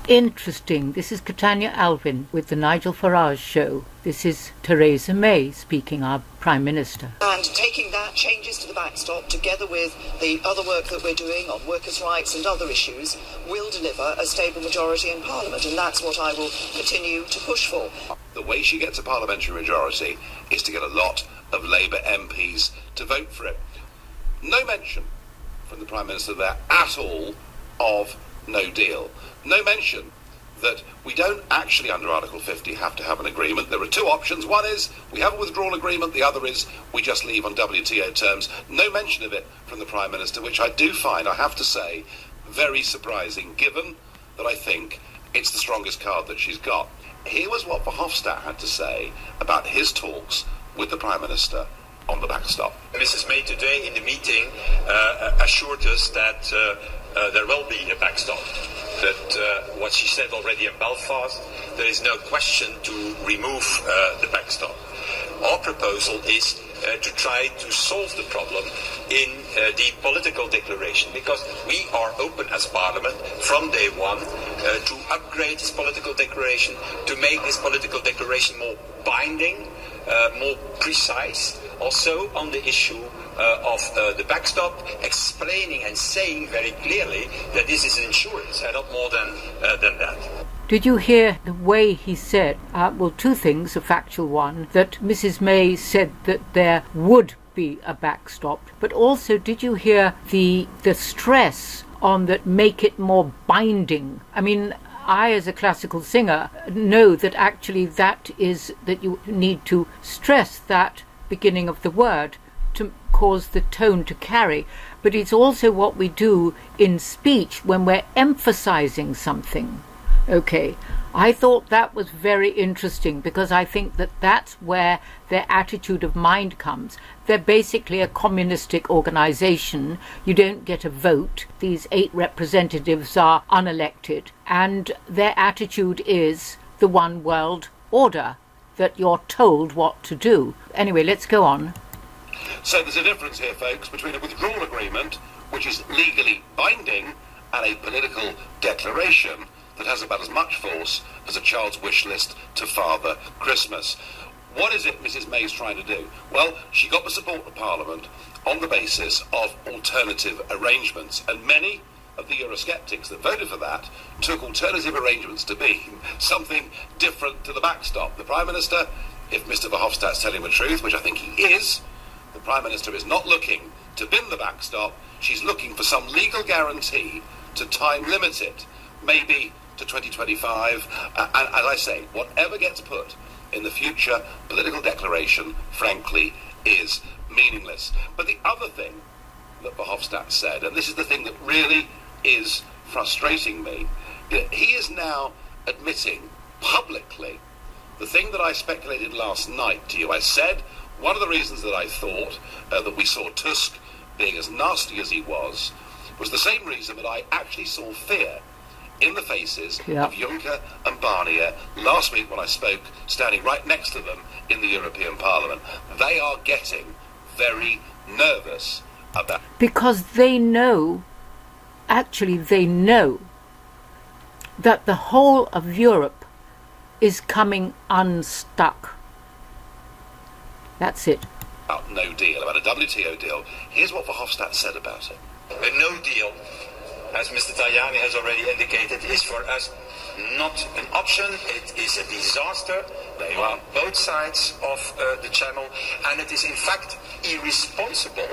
Interesting. This is Catania Alvin with the Nigel Farage show. This is Theresa May speaking, our Prime Minister. And taking that changes to the backstop, together with the other work that we're doing on workers' rights and other issues, will deliver a stable majority in Parliament, and that's what I will continue to push for. The way she gets a parliamentary majority is to get a lot of Labour MPs to vote for it. No mention from the Prime Minister there at all of no deal. No mention that we don't actually, under Article 50, have to have an agreement. There are two options. One is we have a withdrawal agreement. The other is we just leave on WTO terms. No mention of it from the Prime Minister, which I do find, I have to say, very surprising, given that I think it's the strongest card that she's got. Here was what Verhofstadt had to say about his talks with the Prime Minister on the backstop. Mrs. May today in the meeting assured us that there will be a backstop. That what she said already in Belfast, there is no question to remove the backstop. Our proposal is to try to solve the problem in the political declaration, because we are open as Parliament from day one to upgrade this political declaration, to make this political declaration more binding, more precise, also on the issue of the backstop, explaining and saying very clearly that this is insurance and not more than that. Did you hear the way he said, well, two things, a factual one, that Mrs. May said that there would be a backstop, but also did you hear the stress on that, make it more binding? I mean, I, as a classical singer, know that actually that you need to stress that beginning of the word to cause the tone to carry. But it's also what we do in speech when we're emphasizing something. Okay, I thought that was very interesting, because I think that that's where their attitude of mind comes. They're basically a communistic organization. You don't get a vote. These 8 representatives are unelected, and their attitude is the one world order, that you're told what to do. Anyway, let's go on. So there's a difference here, folks, between a withdrawal agreement, which is legally binding, and a political declaration that has about as much force as a child's wish list to Father Christmas. What is it Mrs. May's trying to do? Well, she got the support of Parliament on the basis of alternative arrangements, and many of the Eurosceptics that voted for that took alternative arrangements to be something different to the backstop. The Prime Minister, if Mr. Verhofstadt's telling the truth, which I think he is, the Prime Minister is not looking to bin the backstop. She's looking for some legal guarantee to time limit it, maybe to 2025, and as I say, whatever gets put in the future political declaration, frankly, is meaningless. But the other thing that Verhofstadt said, and this is the thing that really is frustrating me, he is now admitting publicly the thing that I speculated last night to you. I said one of the reasons that I thought that we saw Tusk being as nasty as he was the same reason that I actually saw fear in the faces of Juncker and Barnier last week when I spoke, standing right next to them in the European Parliament. They are getting very nervous about... Because they know, actually they know, that the whole of Europe is coming unstuck. That's it. About no deal, about a WTO deal. Here's what Verhofstadt said about it. A no deal, as Mr. Tajani has already indicated, is for us not an option. It is a disaster on both sides of the channel, and it is in fact irresponsible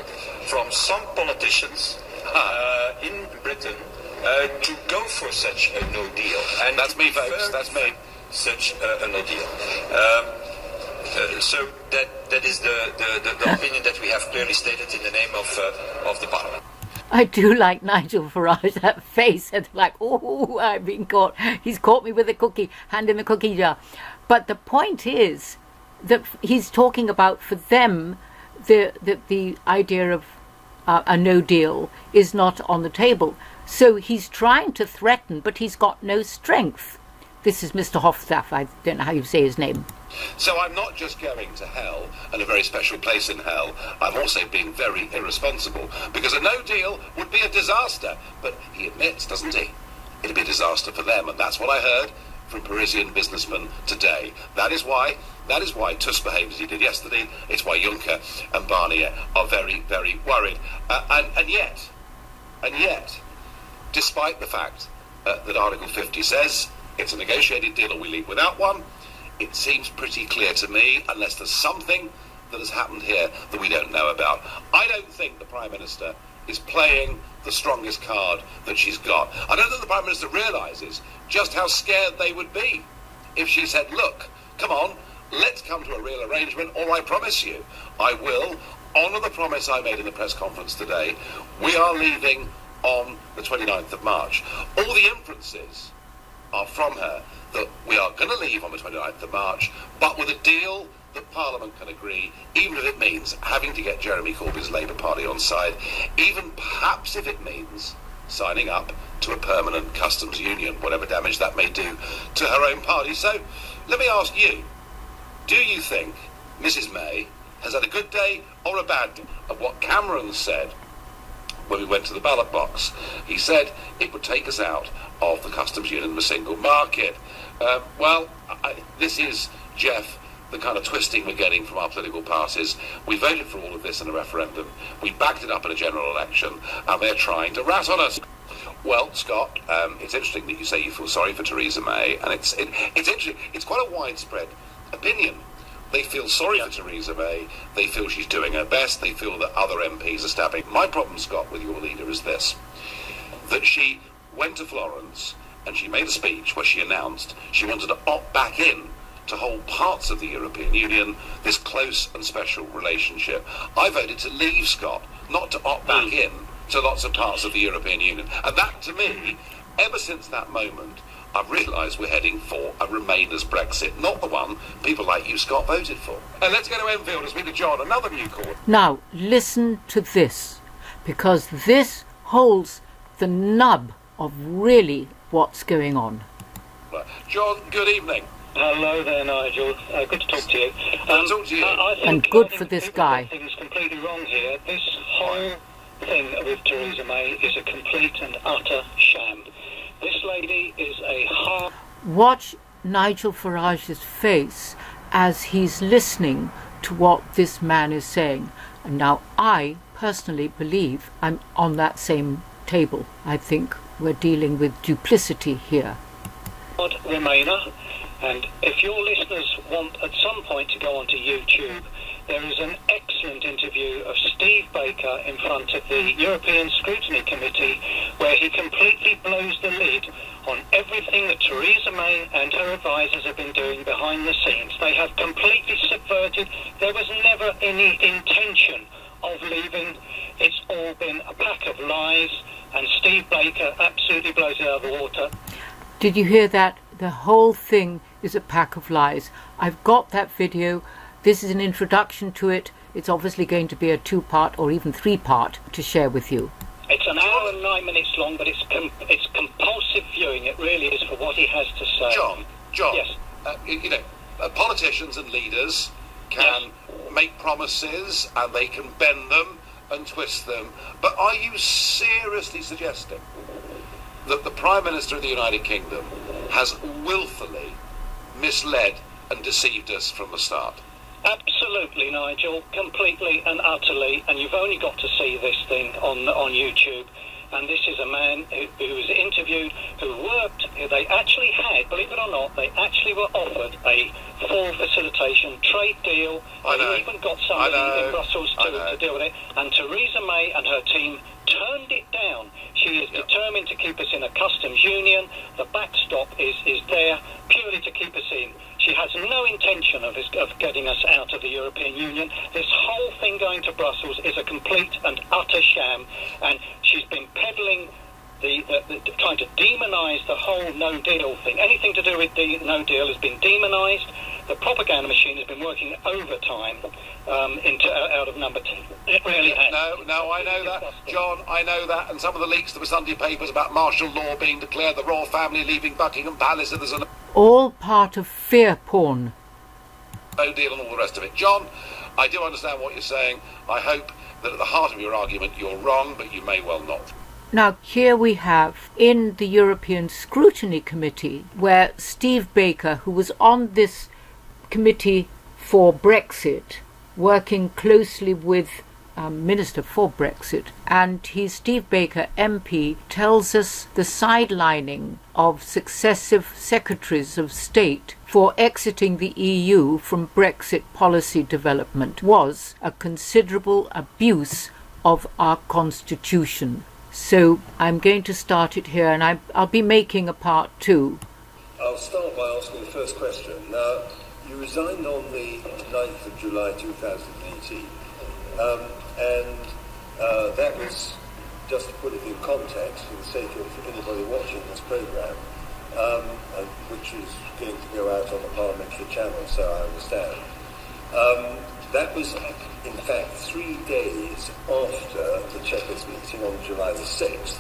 from some politicians in Britain to go for such a no deal. And that's me, folks. That's me. Such a no deal. So that is the opinion that we have clearly stated in the name of the Parliament. I do like Nigel Farage, that face, and like, oh, I've been caught. He's caught me with a cookie, hand in the cookie jar. But the point is that he's talking about, for them, the idea of a no deal is not on the table. So he's trying to threaten, but he's got no strength. This is Mr. Hofstaff, I don't know how you say his name. So I'm not just going to hell, and a very special place in hell, I'm also being very irresponsible, because a no deal would be a disaster. But he admits, doesn't he, it'd be a disaster for them. And that's what I heard from Parisian businessmen today. That is why Tusk behaved as he did yesterday. It's why Juncker and Barnier are very, very worried. And yet, despite the fact that Article 50 says it's a negotiated deal or we leave without one, it seems pretty clear to me, unless there's something that has happened here that we don't know about. I don't think the Prime Minister is playing the strongest card that she's got. I don't think the Prime Minister realises just how scared they would be if she said, look, come on, let's come to a real arrangement, or I promise you, I will honour the promise I made in the press conference today. We are leaving on the 29th of March. All the inferences are from her that we are going to leave on the 29th of March, but with a deal that Parliament can agree, even if it means having to get Jeremy Corbyn's Labour Party on side, even perhaps if it means signing up to a permanent customs union, whatever damage that may do to her own party. So let me ask you, do you think Mrs May has had a good day or a bad day? And what Cameron said when we went to the ballot box, he said it would take us out of the customs union and the single market. This is, Jeff, the kind of twisting we're getting from our political parties. We voted for all of this in a referendum. We backed it up in a general election, and they're trying to rat on us. Well, Scott, it's interesting that you say you feel sorry for Theresa May, and it's interesting. It's quite a widespread opinion. They feel sorry for Theresa May. They feel she's doing her best. They feel that other MPs are stabbing. My problem, Scott, with your leader is this, that she went to Florence and she made a speech where she announced she wanted to opt back in to hold parts of the European Union, this close and special relationship. I voted to leave, Scott, not to opt back in to lots of parts of the European Union. And that, to me, ever since that moment, I've realised we're heading for a Remainers Brexit, not the one people like you, Scott, voted for. And let's go to Enfield and speak to John, another new call. Now, listen to this, because this holds the nub of really what's going on. John, good evening. Hello there, Nigel. Good to talk to you. Good to talk to you. And good for this guy. Things completely wrong here. This whole thing with Theresa May is a complete and utter sham. This lady is a hard... Watch Nigel Farage's face as he's listening to what this man is saying. And now I personally believe I'm on that same table. I think we're dealing with duplicity here. Remainer. And if your listeners want at some point to go onto YouTube, there is an excellent interview of Steve Baker in front of the European Scrutiny Committee where he completely blows the lid on everything that Theresa May and her advisers have been doing behind the scenes. They have completely subverted. There was never any intention of leaving. It's all been a pack of lies, and Steve Baker absolutely blows it out of the water. Did you hear that? The whole thing is a pack of lies. I've got that video. This is an introduction to it. It's obviously going to be a 2-part or even 3-part to share with you. It's an hour and 9 minutes long, but it's compulsive viewing. It really is, for what he has to say. John. Yes. Politicians and leaders can make promises and they can bend them and twist them. But are you seriously suggesting that the Prime Minister of the United Kingdom has willfully misled and deceived us from the start? Absolutely, Nigel, completely and utterly, and you've only got to see this thing on YouTube. And this is a man who was interviewed, who worked, they actually had, believe it or not, they actually were offered a full facilitation trade deal. They even got somebody in Brussels to deal with it. And Theresa May and her team turned it down. She is determined to keep us in a customs union. The backstop is there purely to keep us in. She has no intention of getting us out of the European Union. This whole thing going to Brussels is a complete and utter sham, and she's been peddling trying to demonise the whole no-deal thing. Anything to do with the no-deal has been demonised. The propaganda machine has been working overtime out of number 2. It really has. No, I know that. John, I know that. And some of the leaks to the Sunday papers about martial law being declared, the royal family leaving Buckingham Palace, and there's all part of fear porn. No deal and all the rest of it. John, I do understand what you're saying. I hope that at the heart of your argument you're wrong, but you may well not. Now, here we have in the European Scrutiny Committee, where Steve Baker, who was on this committee for Brexit, working closely with Minister for Brexit, and Steve Baker, MP, tells us the sidelining of successive secretaries of state for exiting the EU from Brexit policy development was a considerable abuse of our constitution. So I'm going to start it here, and I'll be making a part two. I'll start by asking the first question. Now, you resigned on the 9th of July 2018, and that was, just to put it in context for the sake of anybody watching this programme, which is going to go out on the parliamentary channel, so I understand. That was, in fact, 3 days after the Chequers meeting on July the 6th.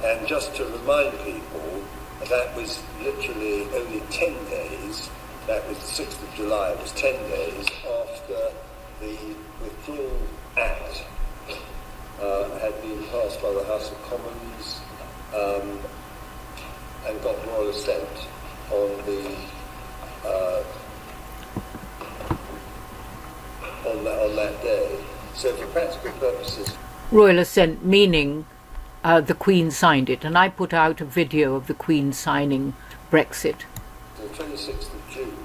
And just to remind people, that was literally only 10 days, that was the 6th of July, it was 10 days after the Withdrawal Act had been passed by the House of Commons and got royal assent on that day. So for practical purposes... Royal assent meaning the Queen signed it, and I put out a video of the Queen signing Brexit. On the 26th of June,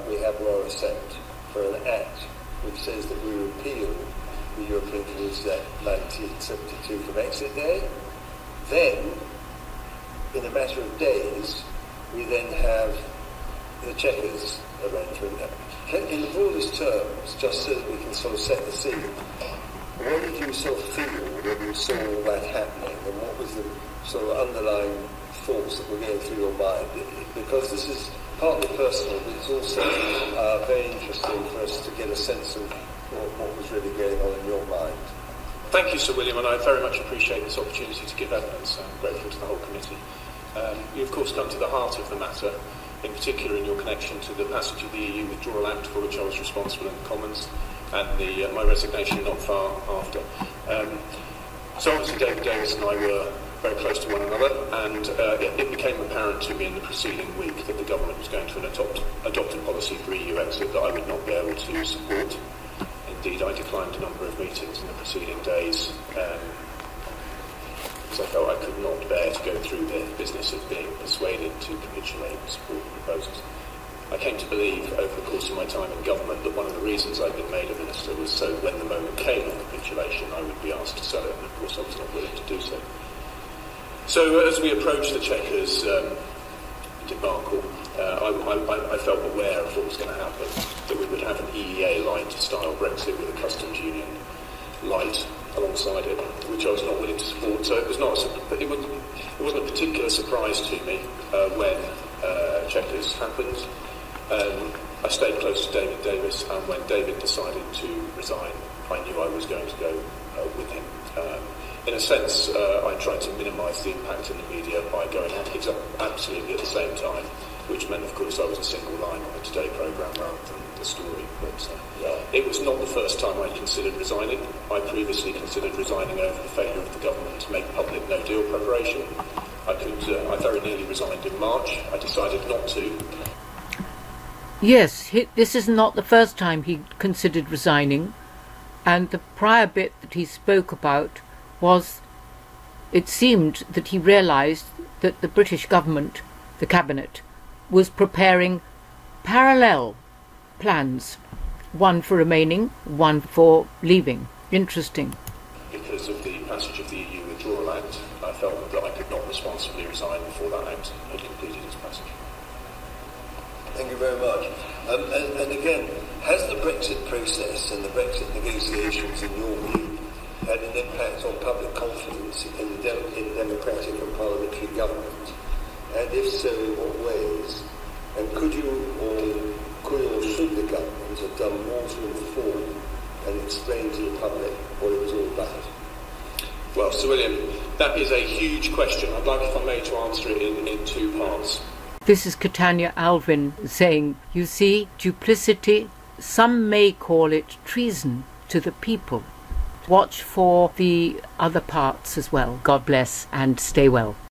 we have royal assent for an act which says that we repeal the European Convention Act 1972 from exit day. Then, in a matter of days, we then have the Chequers arrangement. In the broadest terms, just so that we can sort of set the scene, what did you sort of feel when you saw all that happening, and what was the sort of underlying thoughts that were going through your mind? Because this is partly personal, but it's also very interesting for us to get a sense of what was really going on in your mind. Thank you, Sir William, and I very much appreciate this opportunity to give evidence. I'm grateful to the whole committee. You, of course, come to the heart of the matter, in particular in your connection to the passage of the EU Withdrawal Act, for which I was responsible in the Commons, and my resignation not far after. So obviously David Davis and I were very close to one another, and it became apparent to me in the preceding week that the government was going to adopt a policy for EU exit that I would not be able to support. Indeed, I declined a number of meetings in the preceding days, because I felt I could not bear to go through the business of being persuaded to capitulate and support the proposals. I came to believe over the course of my time in government that one of the reasons I'd been made a minister was so when the moment came of capitulation I would be asked to sell it, and of course I was not willing to do so. So as we approached the Chequers debacle, I felt aware of what was going to happen, that we would have an EEA-light style Brexit with a customs union light alongside it, which I was not willing to support. So it wasn't a particular surprise to me when Chequers happened. I stayed close to David Davis, and when David decided to resign, I knew I was going to go with him. In a sense, I tried to minimise the impact in the media by going absolutely at the same time, which meant, of course, I was a single line on the Today programme rather than the story. But it was not the first time I considered resigning. I previously considered resigning over the failure of the government to make public no-deal preparation. I very nearly resigned in March. I decided not to. Yes, this is not the first time he considered resigning, and the prior bit that he spoke about was, it seemed that he realised that the British government, the cabinet, was preparing parallel plans, one for remaining, one for leaving. Interesting. Because of the passage of the EU Withdrawal Act, I felt that I could not responsibly resign before that Act had completed its passage. Thank you very much. And again, has the Brexit process and the Brexit negotiations, in your view, had an impact on public confidence in democratic and parliamentary government? And if so, in what ways? And could or should the government have done more to inform and explain to the public what it was all about? Well, Sir William, that is a huge question. I'd like, if I may, to answer it in two parts. This is Catania Alvin saying, you see, duplicity, some may call it treason to the people. watch for the other parts as well. God bless and stay well.